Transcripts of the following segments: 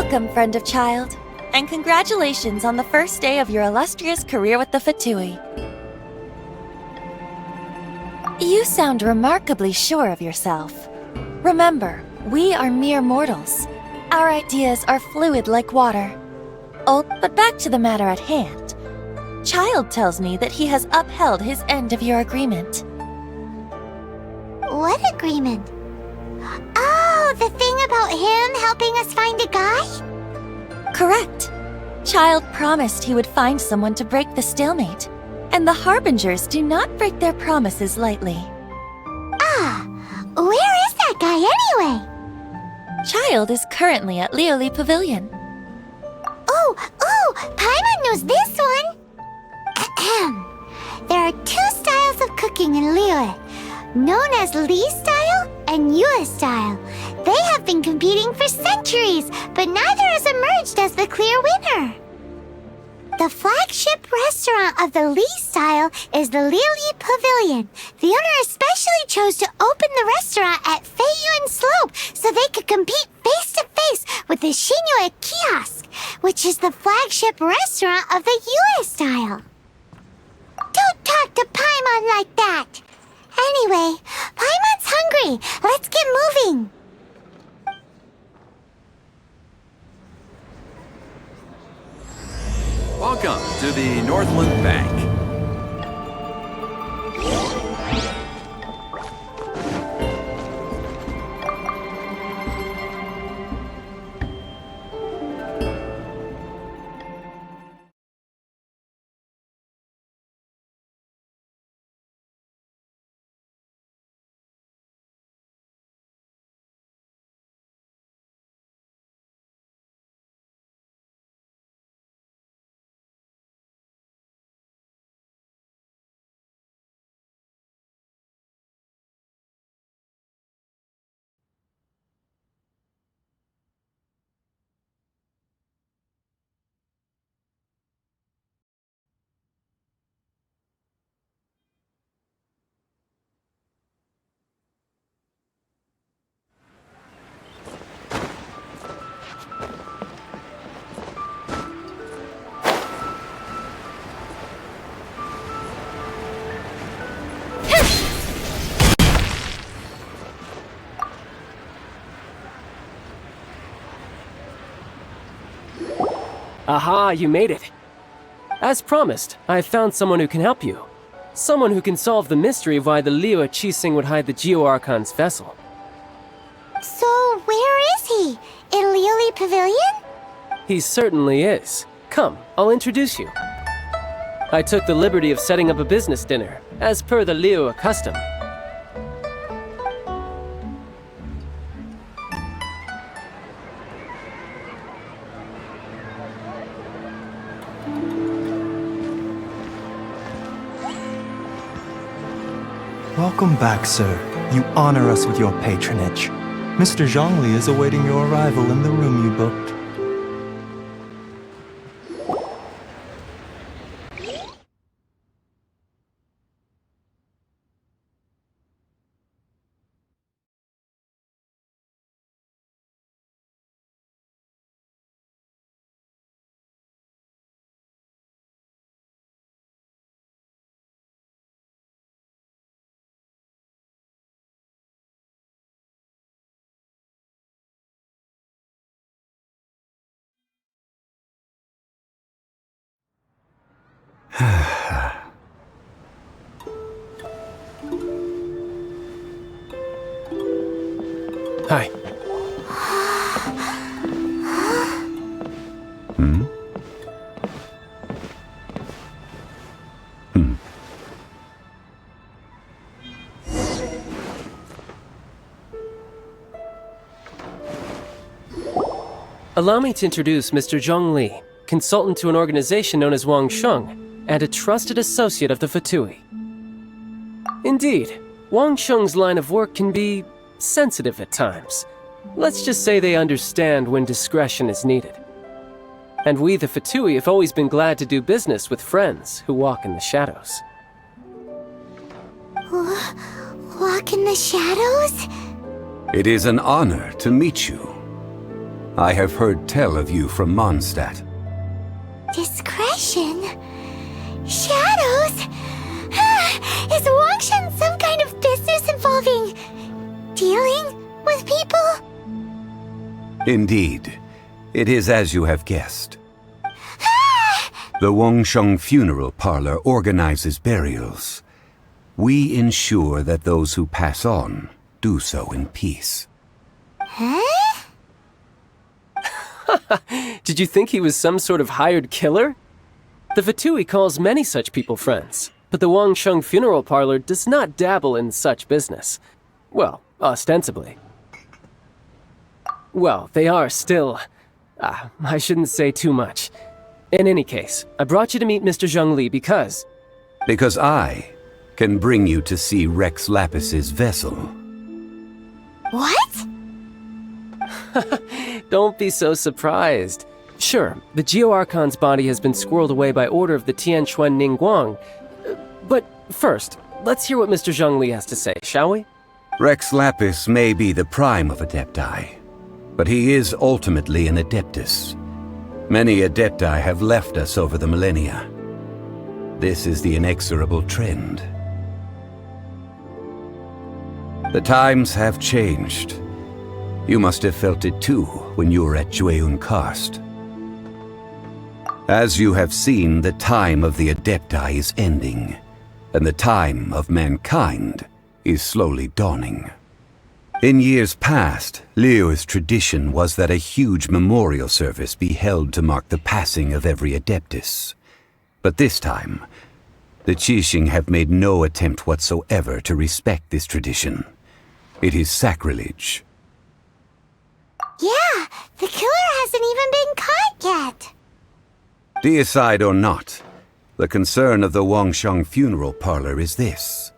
Welcome, friend of child, and congratulations on the first day of your illustrious career with the Fatui. You sound remarkably sure of yourself. Remember, we are mere mortals. Our ideas are fluid like water. Oh, but back to the matter at hand. Child tells me that he has upheld his end of your agreement. What agreement? Oh, the thing about him helping us find a guy? Correct. Child promised he would find someone to break the stalemate, and the Harbingers do not break their promises lightly. Ah, where is that guy anyway? Child is currently at Lioli Pavilion. Oh, Paimon knows this one! Ahem. There are two styles of cooking in Liyue, known as Li style and Yue style. They have been competing for centuries, but neither has emerged as the clear winner. The flagship restaurant of the Li style is the Lioli Pavilion. The owner especially chose to open the restaurant at Feiyuan Slope so they could compete face-to-face with the Xinyue Kiosk, which is the flagship restaurant of the Yue style. Don't talk to Paimon like that! Anyway, Paimon's hungry. Let's get moving. Welcome to the Northland Bank. Aha, you made it. As promised, I have found someone who can help you. Someone who can solve the mystery of why the Liyue Qixing would hide the Geo-Archon's vessel. So, where is he? In Lioli Pavilion? He certainly is. Come, I'll introduce you. I took the liberty of setting up a business dinner, as per the Liyue custom. Welcome back, sir. You honor us with your patronage. Mr. Zhongli is awaiting your arrival in the room you booked. Hi. Allow me to introduce Mr. Zhongli, consultant to an organization known as Wang Sheng, and a trusted associate of the Fatui. Indeed, Wang Sheng's line of work can be sensitive at times. Let's just say they understand when discretion is needed. And we, the Fatui, have always been glad to do business with friends who walk in the shadows. Walk in the shadows? It is an honor to meet you. I have heard tell of you from Mondstadt. Discretion? Shadows? Is Wangshan some kind of business involving dealing with people? Indeed. It is as you have guessed. The Wangsheng Funeral Parlor organizes burials. We ensure that those who pass on do so in peace. Huh? Did you think he was some sort of hired killer? The Fatui calls many such people friends, but the Wangsheng Funeral Parlor does not dabble in such business. Well, ostensibly. Well, they are still... I shouldn't say too much. In any case, I brought you to meet Mr. Zhongli because... Because I can bring you to see Rex Lapis's vessel. What? Don't be so surprised. Sure, the Geo-Archon's body has been squirreled away by order of the Tianquan Ningguang. But first, let's hear what Mr. Zhongli has to say, shall we? Rex Lapis may be the prime of Adepti, but he is ultimately an Adeptus. Many Adepti have left us over the millennia. This is the inexorable trend. The times have changed. You must have felt it too when you were at Jueyun Karst. As you have seen, the time of the Adepti is ending, and the time of mankind is slowly dawning. In years past, Liyue's tradition was that a huge memorial service be held to mark the passing of every Adeptus. But this time, the Qixing have made no attempt whatsoever to respect this tradition. It is sacrilege. Yeah, the killer hasn't even been caught yet. Deicide or not, the concern of the Wangsheng Funeral Parlor is this.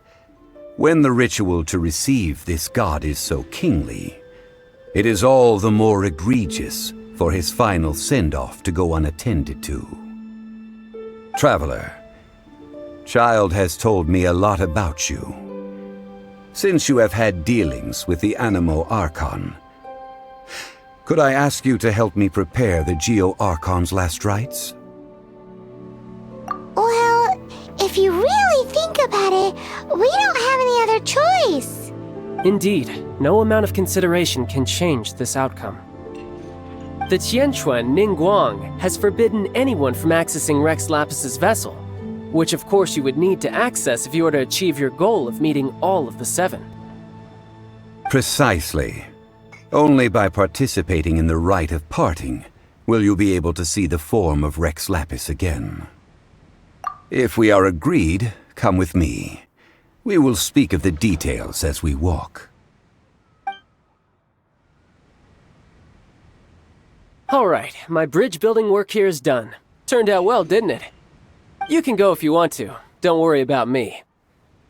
When the ritual to receive this god is so kingly, it is all the more egregious for his final send-off to go unattended to. Traveler, Child has told me a lot about you. Since you have had dealings with the Animo Archon, could I ask you to help me prepare the Geo-Archon's last rites? Well, if you really think about it, we don't have any other choice. Indeed, no amount of consideration can change this outcome. The Tianquan Ningguang has forbidden anyone from accessing Rex Lapis's vessel, which of course you would need to access if you were to achieve your goal of meeting all of the 7. Precisely. Only by participating in the rite of parting will you be able to see the form of Rex Lapis again. If we are agreed, come with me. We will speak of the details as we walk. Alright, my bridge building work here is done. Turned out well, didn't it? You can go if you want to. Don't worry about me.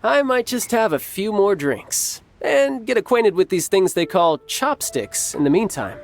I might just have a few more drinks, and get acquainted with these things they call chopsticks in the meantime.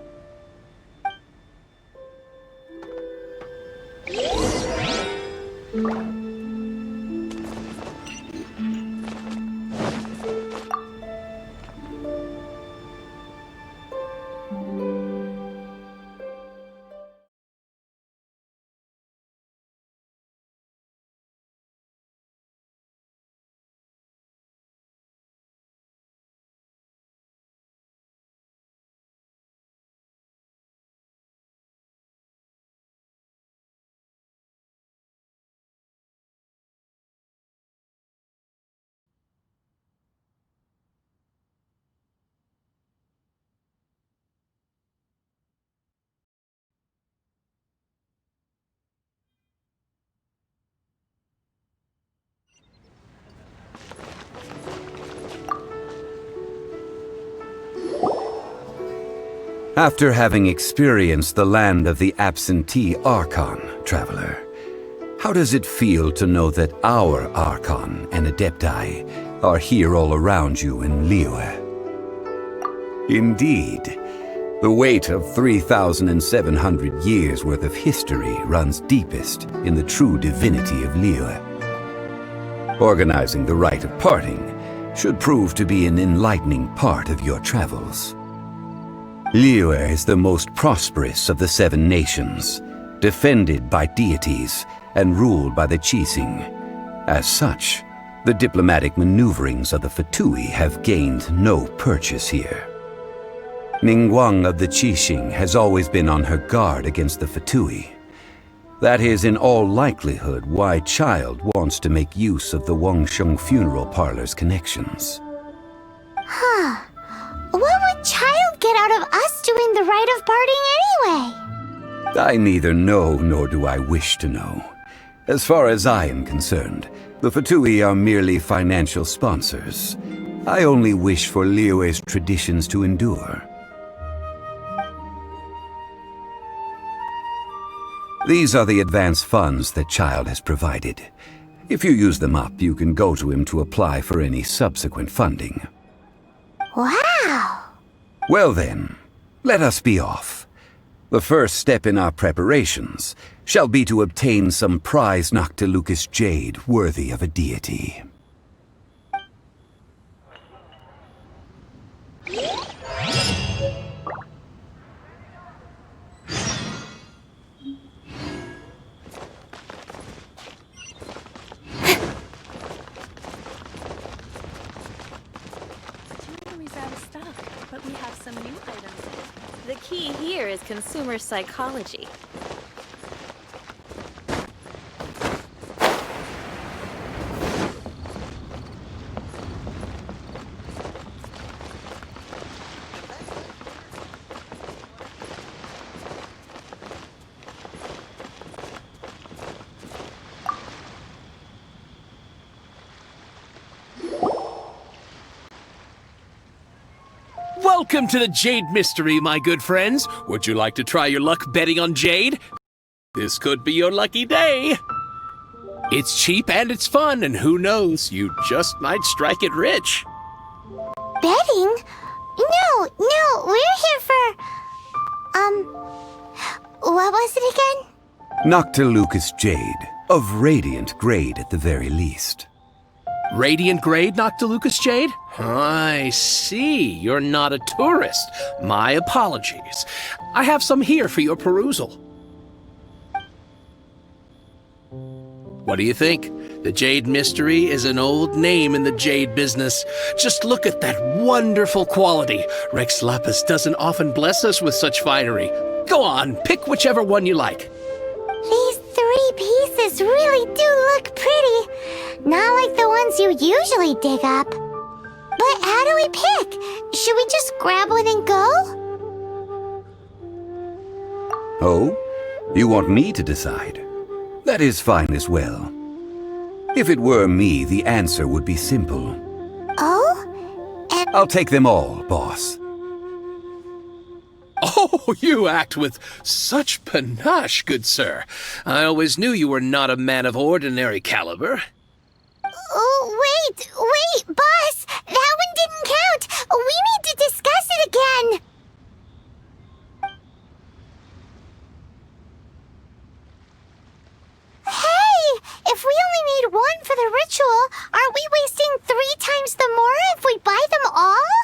After having experienced the land of the absentee Archon, Traveler, how does it feel to know that our Archon and Adepti are here all around you in Liyue? Indeed, the weight of 3,700 years' worth of history runs deepest in the true divinity of Liyue. Organizing the rite of parting should prove to be an enlightening part of your travels. Liyue is the most prosperous of the 7 nations, defended by deities and ruled by the Qixing. As such, the diplomatic maneuverings of the Fatui have gained no purchase here. Ningguang of the Qixing has always been on her guard against the Fatui. That is in all likelihood why Child wants to make use of the Wangsheng funeral parlor's connections. Huh. What would Child get out of us doing the rite of parting anyway? I neither know nor do I wish to know. As far as I am concerned, the Fatui are merely financial sponsors. I only wish for Liyue's traditions to endure. These are the advance funds that Child has provided. If you use them up, you can go to him to apply for any subsequent funding. Wow! Well then, let us be off. The first step in our preparations shall be to obtain some prize Noctilucous jade worthy of a deity. But we have some new items. The key here is consumer psychology. Welcome to the Jade Mystery, my good friends. Would you like to try your luck betting on Jade? This could be your lucky day. It's cheap and it's fun, and who knows, you just might strike it rich. Betting? No, we're here for... what was it again? Noctilucous jade, of radiant grade at the very least. Radiant grade, Noctilucous jade? I see. You're not a tourist. My apologies. I have some here for your perusal. What do you think? The Jade Mystery is an old name in the jade business. Just look at that wonderful quality. Rex Lapis doesn't often bless us with such finery. Go on, pick whichever one you like. These 3 pieces really do look pretty. Not like the ones you usually dig up. But how do we pick? Should we just grab one and go? Oh? You want me to decide? That is fine as well. If it were me, the answer would be simple. Oh? I'll take them all, boss. Oh, you act with such panache, good sir. I always knew you were not a man of ordinary caliber. Oh, wait, boss! That one didn't count! We need to discuss it again! Hey! If we only need one for the ritual, aren't we wasting 3 times the Mora if we buy them all?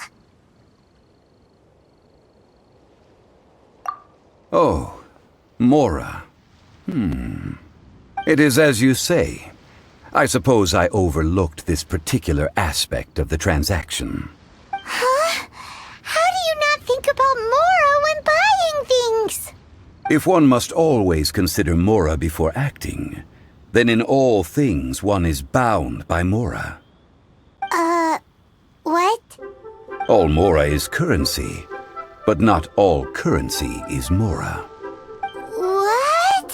Oh, Mora. It is as you say. I suppose I overlooked this particular aspect of the transaction. Huh? How do you not think about Mora when buying things? If one must always consider Mora before acting, then in all things one is bound by Mora. What? All Mora is currency, but not all currency is Mora. What?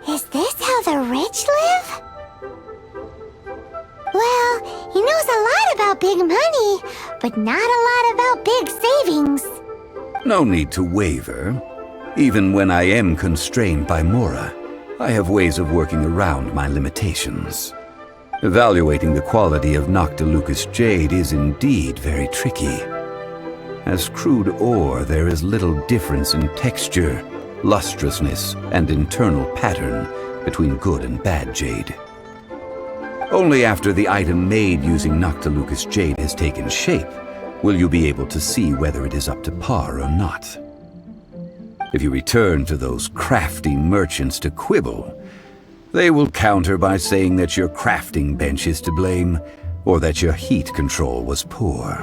Is this how the rich live? Well, he knows a lot about big money, but not a lot about big savings. No need to waver. Even when I am constrained by Mora, I have ways of working around my limitations. Evaluating the quality of Noctilucous jade is indeed very tricky. As crude ore, there is little difference in texture, lustrousness, and internal pattern between good and bad jade. Only after the item made using Noctilucous jade has taken shape will you be able to see whether it is up to par or not. If you return to those crafty merchants to quibble, they will counter by saying that your crafting bench is to blame, or that your heat control was poor.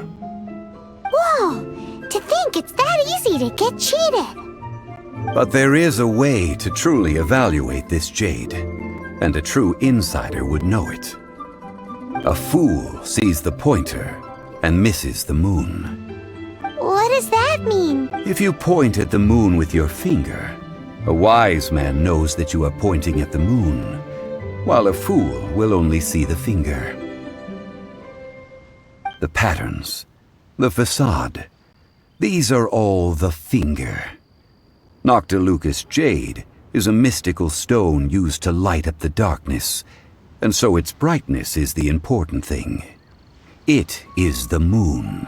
Whoa! To think it's that easy to get cheated! But there is a way to truly evaluate this jade, and a true insider would know it. A fool sees the pointer and misses the moon. What does that mean? If you point at the moon with your finger, a wise man knows that you are pointing at the moon, while a fool will only see the finger. The patterns, the facade, these are all the finger. Noctilucous jade is a mystical stone used to light up the darkness, and so its brightness is the important thing. It is the moon.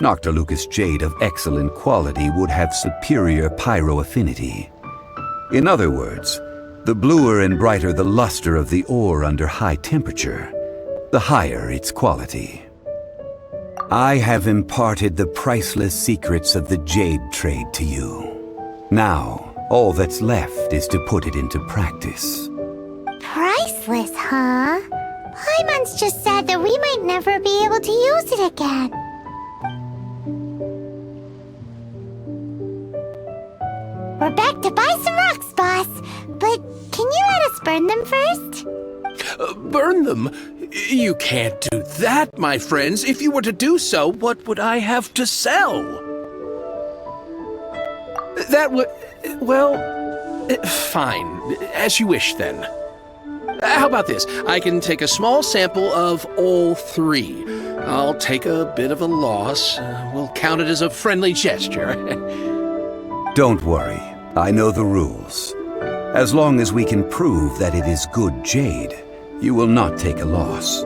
Noctilucous jade of excellent quality would have superior pyro affinity. In other words, the bluer and brighter the luster of the ore under high temperature, the higher its quality. I have imparted the priceless secrets of the jade trade to you. Now, all that's left is to put it into practice. Priceless, huh? Paimon's just said that we might never be able to use it again. We're back to buy some rocks, boss. But can you let us burn them first? Burn them? You can't do that, my friends. If you were to do so, what would I have to sell? That would... well... fine. As you wish, then. How about this? I can take a small sample of all three. I'll take a bit of a loss. We'll count it as a friendly gesture. Don't worry. I know the rules. As long as we can prove that it is good jade, you will not take a loss.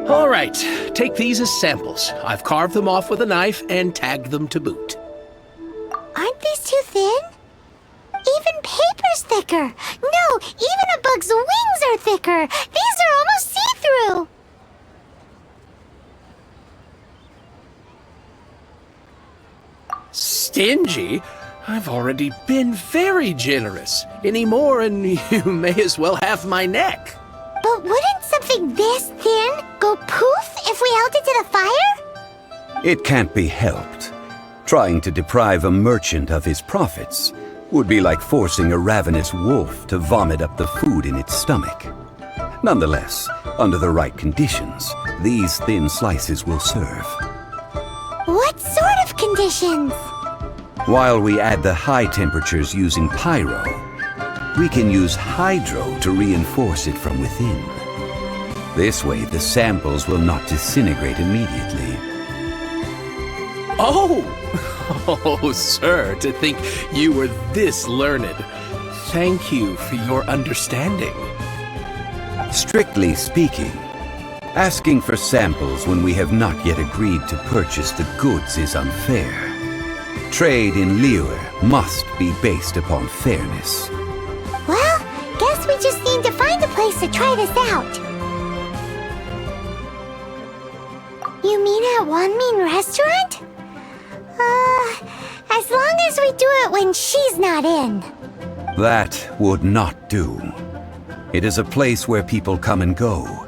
All right. Take these as samples. I've carved them off with a knife and tagged them to boot. Aren't these too thin? Even paper's thicker. No, even a bug's wings are thicker. These are almost see-through. Stingy? I've already been very generous. Any more and you may as well have my neck. But wouldn't something this thin go poof if we held it to the fire? It can't be helped. Trying to deprive a merchant of his profits would be like forcing a ravenous wolf to vomit up the food in its stomach. Nonetheless, under the right conditions, these thin slices will serve. What sort of conditions? While we add the high temperatures using pyro, we can use hydro to reinforce it from within. This way, the samples will not disintegrate immediately. Oh! Oh, sir, to think you were this learned. Thank you for your understanding. Strictly speaking, asking for samples when we have not yet agreed to purchase the goods is unfair. Trade in Liyue must be based upon fairness. Well, guess we just need to find a place to try this out. You mean at Wanmin Restaurant? As long as we do it when she's not in. That would not do. It is a place where people come and go.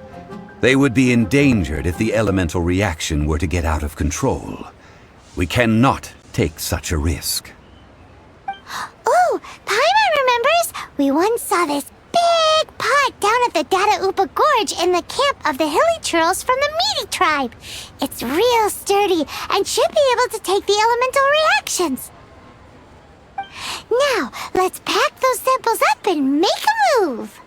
They would be endangered if the elemental reaction were to get out of control. We cannot take such a risk. Oh, Paimon remembers! We once saw this big pot down at the Dada Upa Gorge in the camp of the hilly churls from the Meaty tribe. It's real sturdy and should be able to take the elemental reactions. Now, let's pack those samples up and make a move!